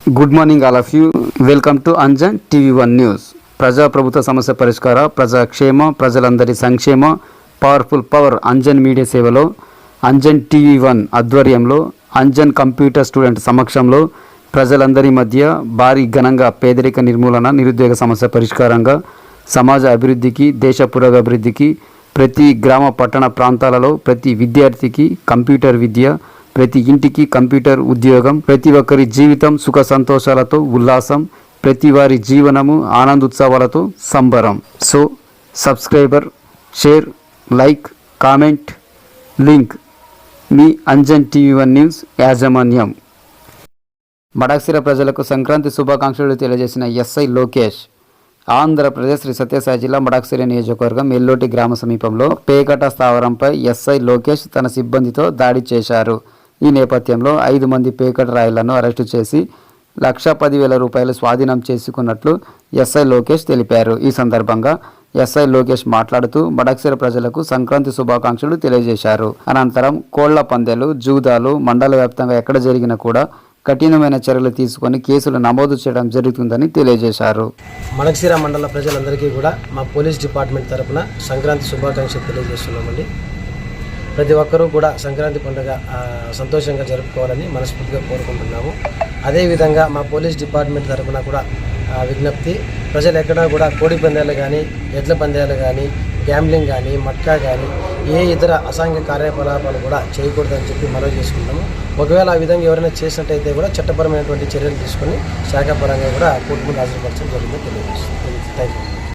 Good morning all of you. Welcome to Anjan TV one news. ప్రజాప్రభుత్వ సమస్య పరిష్కార, ప్రజాక్షేమ, ప్రజలందరి సంక్షేమ, పవర్ఫుల్ పవర్ అంజన్ మీడియా సేవలో అంజన్ టీవీ1 ఆధ్వర్యంలో అంజన్ కంప్యూటర్ స్టూడెంట్ సమక్షంలో ప్రజలందరి మధ్య భారీ ఘనంగా పేదరిక నిర్మూలన, నిరుద్యోగ సమస్య పరిష్కారంగా, సమాజ అభివృద్ధికి, దేశ పురోగభివృద్ధికి, ప్రతి గ్రామ పట్టణ ప్రాంతాలలో ప్రతి విద్యార్థికి కంప్యూటర్ విద్య, ప్రతి ఇంటికి కంప్యూటర్ ఉద్యోగం, ప్రతి ఒక్కరి జీవితం సుఖ సంతోషాలతో ఉల్లాసం, ప్రతి వారి జీవనము ఆనందోత్సవాలతో సంబరం. So subscriber, share, like, comment, link మీ అంజన్ టీవీ1 న్యూస్ యాజమాన్యం. మడక్సిర ప్రజలకు సంక్రాంతి శుభాకాంక్షలు తెలియజేసిన ఎస్ఐ లోకేష్. ఆంధ్రప్రదేశ్ శ్రీ సత్యసాయి జిల్లా మడక్సిర నియోజకవర్గం ఎల్లోటి గ్రామ సమీపంలో పేకట స్థావరంపై ఎస్ఐ లోకేష్ తన సిబ్బందితో దాడి చేశారు. ఈ నేపథ్యంలో 5 మంది పేకట రాయులను అరెస్టు చేసి 1,10,000 రూపాయలు స్వాధీనం చేసుకున్నట్లు ఎస్ఐ లోకేష్ తెలిపారు. ఈ సందర్భంగా ఎస్ఐ లోకేష్ మాట్లాడుతూ మడక్సిర ప్రజలకు సంక్రాంతి శుభాకాంక్షలు తెలియజేశారు. అనంతరం కోళ్ల పందెలు, జూదాలు మండల వ్యాప్తంగా ఎక్కడ జరిగినా కూడా కఠినమైన చర్యలు తీసుకొని కేసులు నమోదు చేయడం జరుగుతుందని తెలియజేశారు. మడక్సిర మండల ప్రజలందరికీ కూడా మా పోలీస్ డిపార్ట్మెంట్ తరఫున సంక్రాంతి శుభాకాంక్షలు తెలియజేస్తున్నామండి. ప్రతి ఒక్కరూ కూడా సంక్రాంతి పండుగ సంతోషంగా జరుపుకోవాలని మనస్ఫూర్తిగా కోరుకుంటున్నాము. అదేవిధంగా మా పోలీస్ డిపార్ట్మెంట్ తరఫున కూడా విజ్ఞప్తి, ప్రజలు ఎక్కడా కూడా కోడి పందాలు కానీ, ఎడ్ల పందాలు కానీ, గ్యాంబ్లింగ్ కానీ, మట్కా కానీ ఏ ఇతర అసాంఘిక కార్యకలాపాలు కూడా చేయకూడదని చెప్పి మనవి చేసుకుంటాము. ఒకవేళ ఆ విధంగా ఎవరైనా చేసినట్టయితే కూడా చట్టపరమైనటువంటి చర్యలు తీసుకొని శాఖాపరంగా కూడా కోర్టు ముందు హాజరుపరచడం జరిగిందని తెలియజేస్తుంది. Thank you.